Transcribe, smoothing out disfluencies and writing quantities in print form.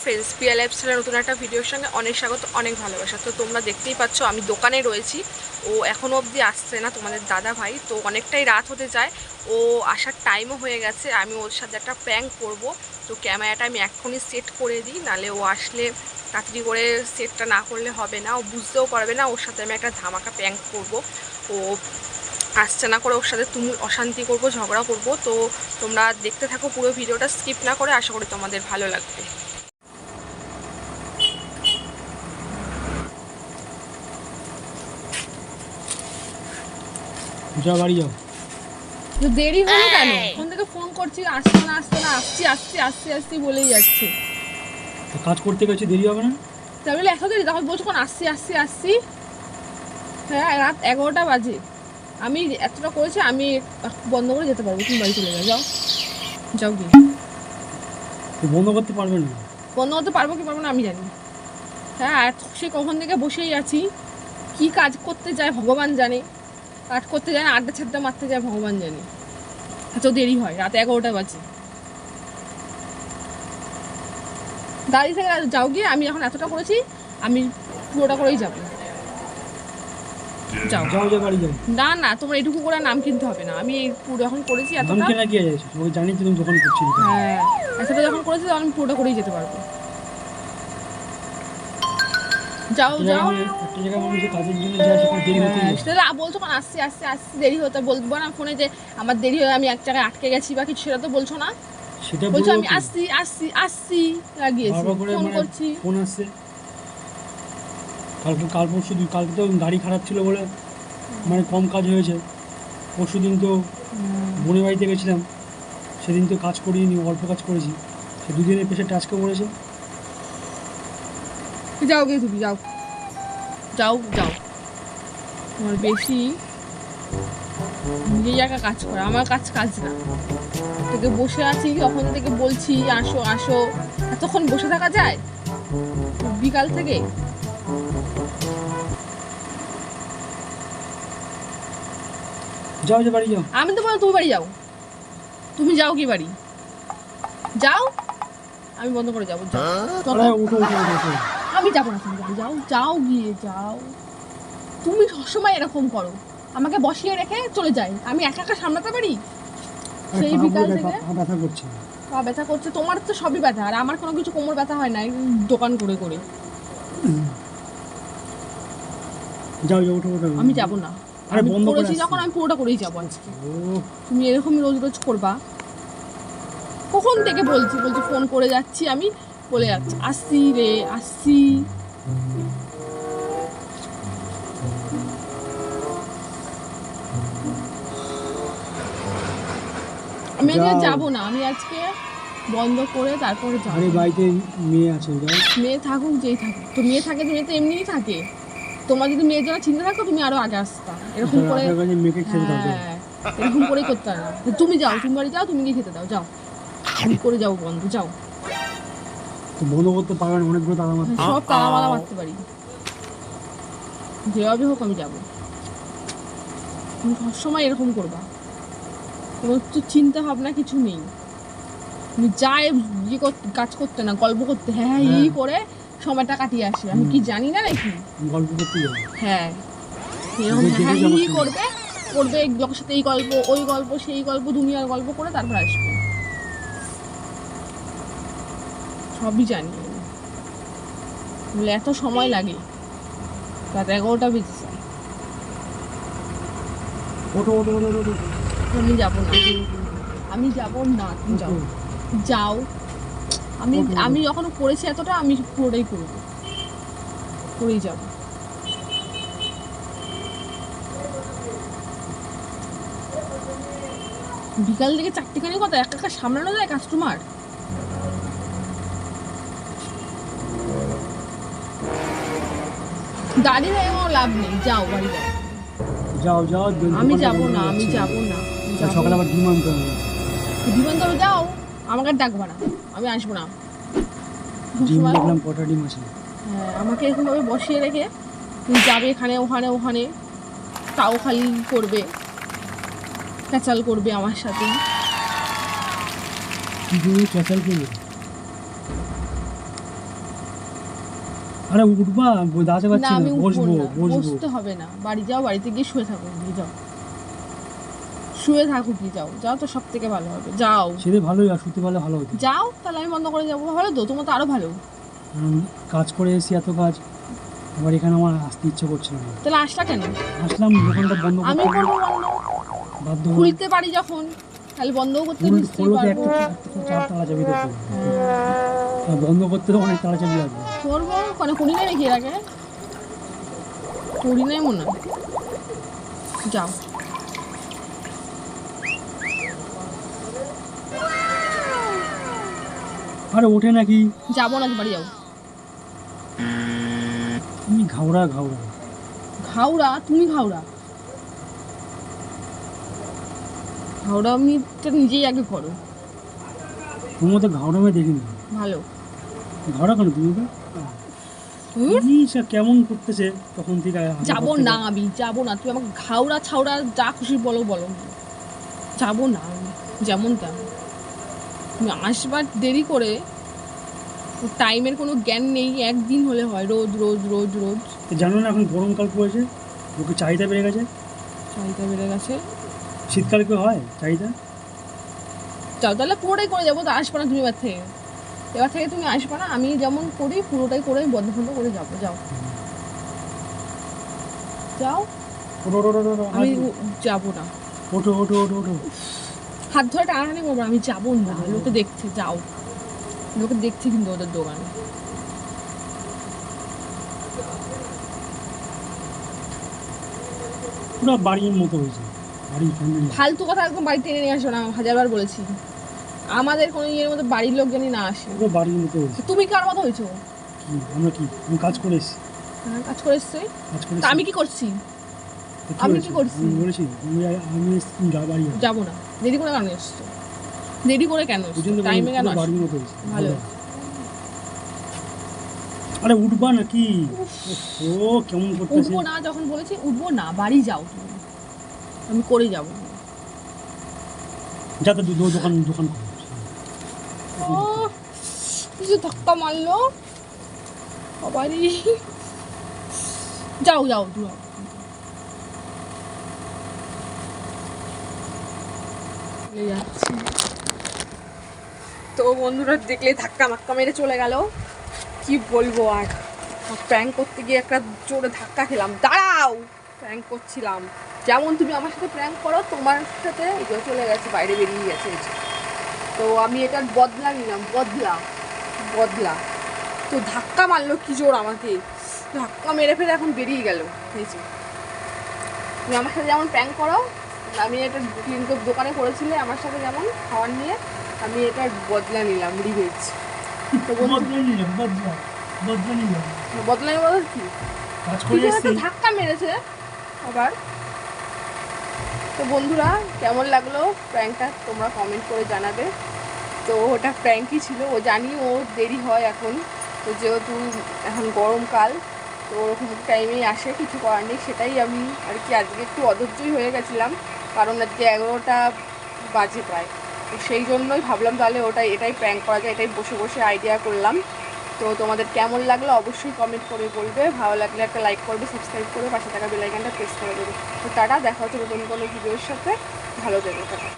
Friends, প্রিয়া লাইফস্টাইলের নতুন একটা ভিডিওর সঙ্গে অনেক স্বাগত, অনেক ভালোবাসা। তো তোমরা দেখতেই পাচ্ছ আমি দোকানে রয়েছি, ও এখনও অবধি আসছে না, তোমাদের দাদা ভাই। তো অনেকটাই রাত হতে যায়, ও আসার টাইমও হয়ে গেছে। আমি ওর সাথে একটা প্র্যাঙ্ক করব, তো ক্যামেরাটা আমি এক্ষুনি সেট করে দিই, নাহলে ও আসলে তাড়াতাড়ি করে সেটটা না করলে হবে না, ও বুঝতেও পারবে না। ওর সাথে আমি একটা ধামাকা প্র্যাঙ্ক করব, ও আসছে না করে ওর সাথে তুমুল অশান্তি করব, ঝগড়া করব। তো তোমরা দেখতে থাকো পুরো ভিডিওটা, স্কিপ না করে। আশা করি তোমাদের ভালো লাগবে। যাও বাড়ি যাও। তো দেরি হলো কেন? ফোন থেকে ফোন করছি, আসছে না আসছে না, আসছি আসছি আসছি আসছি বলেই যাচ্ছে। তো কাজ করতে গেছে, দেরি হবে না? তাহলে এত দেরি? তখন বলছো কোন আসছি আসছি আসছি। হ্যাঁ, রাত 11টা বাজে। আমি এতটা করেছি, আমি বন্ধ করে যেতে পারবো, তুমি বাড়ি চলে যাও। যাও যাও গিয়ে। তো বন্ধ করতে পারবে না? বন্ধ করতে পারবো কি পারবো না আমি জানি। হ্যাঁ, আর সে কখন থেকে বসেই আছি, কি কাজ করতে যায় ভগবান জানে। কাজ করতে যায় না, আড্ডা ছাড্ডা মারতে যায় ভগবান জানে। এত দেরি হয়, রাত 11টা বাজে। গাড়ি থেকে যাও গিয়ে। আমি এখন এতটা করেছি, আমি পুরোটা করেই যাবো। যাও যাও যাও বাড়ি যাও। না না, তোমার এটুকু করে নাম কিনতে হবে না। আমি এই পুরো যখন করেছি নাম এতটা, কেনা কি আছে? ওই জানি তো তুমি দোকান করছি। হ্যাঁ এতটা যখন করেছি তখন আমি পুরোটা করেই যেতে পারবো। যাও যাও। একটা জায়গায় মানুষ কাজের জন্য যায়, সেখানে দেরি হতে যায়। সেটা বলছো কেন আসছি আসছি আসছি দেরি হতে? বলবো না ফোনে যে আমার দেরি হয়ে আমি এক জায়গায় আটকে গেছি বা কিছু, সেটা তো বলছো না। সেটা বলছো বলবো আমি কি? আসছি আসছি আসছি লাগিয়েছি, ফোন করছি। ফোন আসছে কাল পরশু দিন। কালকে তো গাড়ি খারাপ ছিল বলে মানে কম কাজ হয়েছে। পরশু দিন তো বোনের বাড়িতে গেছিলাম, সেদিন তো কাজ করিনি, অল্প কাজ করেছি। সে দুদিনের পেশে টাচকে পড়েছে। যাও গিয়ে তুমি যাও যাও যাও। তোমার বেশি নিজে জায়গা কাজ করে, আমার কাজ না। থেকে বসে আছি তখন থেকে বলছি আসো আসো, এতক্ষণ বসে থাকা যায় বিকাল থেকে? যাও যে বাড়ি যাও। আমি তো বলো তুমি বাড়ি যাও। তুমি যাও কি বাড়ি যাও, আমি বন্ধ করে যাবো। উঠো উঠো উঠো। আমি যাবো না, তুমি যাও যাও গিয়ে যাও। তুমি সবসময় এরকম করো, আমাকে বসিয়ে রেখে চলে যাই, আমি একা একা সামলাতে পারি? সেই বিকাল থেকে ব্যথা করছে, পা ব্যথা করছে। তোমার তো সবই ব্যথা, আর আমার কোনো কিছু কোমর ব্যথা হয় না দোকান করে করে। যাও যাও উঠো উঠো। আমি যাবো না। আরে বন্ধ করে করেছি যখন, আমি পুরোটা করেই যাবো আজকে। তুমি এরকমই রোজ রোজ করবা? কখন থেকে বলছি ফোন করে যাচ্ছি, আমি বলে যাচ্ছি আসছি রে আসছি। আমি আজকে যাবো না, আমি আজকে বন্ধ করে তারপরে যাবো। আরে বাড়িতে মেয়ে আছে, যাও। মেয়ে থাকুক যেই থাকুক, তো মেয়ে থাকে, মেয়ে তো এমনিই থাকে। তোমার যদি মেয়ের জন্য চিন্তা থাকতো তুমি আরো আগে আসতা। এরকম করে মেয়েকে খেতে দাও। হ্যাঁ, এরকম করেই করতে হয় না। তুমি যাও, তুমি বাড়ি যাও, তুমি গিয়ে খেতে দাও। যাও, তুমি করে যাও বন্ধ। যাও। তো বন্ধ করতে পারবে না, অনেকগুলো তালা মারতে। সব তালা মালা মারতে পারি, যেভাবে হোক আমি যাবো। তুমি সবসময় এরকম করবা, তোমার তো চিন্তা ভাবনা কিছু নেই। তুমি যাই ইয়ে কাজ করতে না, গল্প করতে, হ্যাঁ এই করে সময়টা কাটিয়ে আসে। আমি কি জানি না নাকি? গল্প করতে যাবো। হ্যাঁ, এরকম হ্যাঁ করবে করবে, লোকের সাথে এই গল্প ওই গল্প সেই গল্প দুনিয়ার গল্প করে তারপর আসবে। সবই জানি বলে এত সময় লাগে, রাত 11টা বেজে যায়। ওঠো ওঠো ওঠো ওঠো। আমি যাবো না, আমি যাবো না, তুমি যাও যাও। আমি যখন করেছি এতটা, আমি পুরোটাই করবো, করেই যাবো। বিকাল থেকে চারটেখানি কথা একা একা সামলানো যায় কাস্টমার? দাঁড়িয়ে থেকে কোনো লাভ নেই, যাও বাড়ি যাও। যাও যাও। আমি যাবো না, আমি যাবো না। সকালে আবার ডিম আনতে হবে। ডিম আনতে যাও, আমাকে ডাকবা না, আমি আসবো না। ডিম দেখলাম কটা ডিম আছে। হ্যাঁ, আমাকে এরকমভাবে বসিয়ে রেখে তুমি যাবে এখানে ওখানে ওখানে, তাও খালি করবে, ক্যাচাল করবে আমার সাথে। কি তুমি ক্যাচাল করবে? আরে উঠবা, দাঁড়াতে না পারছি না, আমি উঠবো বসবো না, বসবো। বসতে হবে না, বাড়ি যাও, বাড়িতে গিয়ে শুয়ে থাকো, গিয়ে যাও, শুয়ে থাকো, কি যাও যাও, তো সব থেকে ভালো হবে, যাও সেটা ভালোই, আর শুতে পারলে ভালো হতো। যাও, তাহলে আমি বন্ধ করে যাবো, ভালো তো, তোমার তো আরো ভালো। কাজ করে এসেছি, এত কাজ, আবার এখানে আমার আসতে ইচ্ছে করছিল না। তাহলে আসলা কেন? আসলাম, দোকানটা বন্ধ আমি করতে করবো বন্ধ, বাধ্য হলাম। খুলতে পারি যখন, তাহলে বন্ধও করতে নিশ্চয়ই খুলতে পারবো। একটা চার তালা চাবি দিতে হবে। আর বন্ধ করতে তো অনেক তালা চাবি লাগবে। করবো, মানে করি না নাকি এর আগে? করি নাই মনে হয়। যাও, আরে ওঠে নাকি? যাবো না, বাড়ি যাও। তুমি ঘাওড়া ঘাওড়া। ঘাওড়া? তুমি ঘাওড়া? ঘাওড়া আমি তো নিজেই আগে করো। তোমার তো ঘাওড়া আমি দেখিনি। ভালো। ঘাওড়া কেন তুমি তো? হুম? সে কেমন করতেছে তখন থেকে যাবো না, আমি যাবো না, তুমি আমাকে ঘাওড়া ছাওড়া যা খুশি বলো বলো, যাবো না আমি, যেমন তেমন। তুমি আসবার দেরি করে, টাইমের কোনো জ্ঞান নেই, একদিন হলে হয়, রোজ রোজ রোজ রোজ। জানো না এখন গরমকাল পড়েছে, লোকের চাহিদা বেড়ে গেছে। চাহিদা বেড়ে গেছে। শীতকালে কি হয় চাহিদা? যাও, তাহলে পুরোটাই করে যাবো, তো আসবে না তুমি এবার থেকে, এবার থেকে তুমি আসবে না, আমি যেমন করি পুরোটাই করে বন্ধ বন্ধ করে যাবো, যাও যাও। ওঠো ওঠো ওঠো ওঠো, আমি যাবো না, ওঠো ওঠো ওঠো ওঠো। হাত ধরে টানাটানি করবো না, আমি যাবো না, লোকে দেখছে, যাও, লোকে দেখছে কিন্তু ওদের দোকানে। পুরো বাড়ির মতো হয়েছে, বাড়ি ফ্যামিলি। ফালতু কথা একদম বাড়িতে এনে নিয়ে আসো না, হাজারবার বলেছি, আমাদের কোনো ইয়ের মধ্যে বাড়ির লোক জানি না আসে। পুরো বাড়ির মতো হয়েছে। তুমি কার মতো হয়েছো? কি আমরা কি, আমি কাজ করে এসেছি, হ্যাঁ, কাজ করে এসছে, কাজ করে তা আমি কি করছি? আমি কি করছি? আমি বলেছি আমি এসেছি, তুমি যা বাড়ি যাও। যাবো না, দেরি করে কেন এসছো? দেরি করে কেন এসছো? বুঝলেন তো, টাইমে কেন পুরো আসছো? বাড়ির মতো হয়েছে। ভালো। আরে উঠবা নাকি? ও কেমন করতেছে। উঠবো না, যখন বলেছি উঠবো না, বাড়ি যাও তুমি, আমি করে যাবো। যাতে দোকান দোকান করো। ও, কিছু ধাক্কা মারলো বাবারি, যাও যাও দূর হও। চলে যাচ্ছি। তো বন্ধুরা দেখলে ধাক্কা মাক্কা মেরে চলে গেল, কি বলবো আর, প্র্যাঙ্ক করতে গিয়ে একটা জোরে ধাক্কা খেলাম, দাঁড়াও, প্র্যাঙ্ক করছিলাম, যেমন তুমি আমার সাথে প্র্যাঙ্ক করো, তোমার সাথে এই যে চলে গেছে, বাইরে বেরিয়ে গেছে এই যে। তো আমি এটার বদলা নিলাম, বদলা বদলা। তো ধাক্কা মারলো কি জোর আমাকে, ধাক্কা মেরে ফেলে এখন বেরিয়ে গেল এই যে। তুমি আমার সাথে যেমন প্র্যাঙ্ক করো, আমি এটা কিন্তু দোকানে করেছিলে আমার সাথে যেমন খাওয়ার নিয়ে, আমি এটার বদলা নিলাম, রিভেঞ্জ। তো বদলা নিলাম, বদলা নিলাম। বদলা নিয়ে বলো কি, কাজ করে কিছু একটা এসেছি। ধাক্কা মেরেছে আবার। তো বন্ধুরা কেমন লাগলো প্র্যাঙ্কটা তোমরা কমেন্ট করে জানাবে। তো ওটা প্র্যাঙ্কই ছিল, ও জানি ও দেরি হয় এখন, তো যেহেতু এখন গরমকাল, তো ওরকম টাইমেই আসে, কিছু করার নেই, সেটাই আমি আর কি আজকে একটু অধৈর্যই হয়ে গেছিলাম, কারণ আজকে 11টা বাজে প্রায়, তো সেই জন্যই ভাবলাম তাহলে এটাই প্র্যাঙ্ক করা যায়, এটাই বসে বসে আইডিয়া করলাম। তো তোমাদের কেমন লাগলো অবশ্যই কমেন্ট করে বলবে, ভালো লাগলে একটা লাইক করবে, সাবস্ক্রাইব করে পাশে থাকা বেল আইকনটা প্রেস করে দেবে। তো টাটা, দেখা হচ্ছে নতুন কোনো ভিডিওর সাথে, ভালো থেকো, টাটা।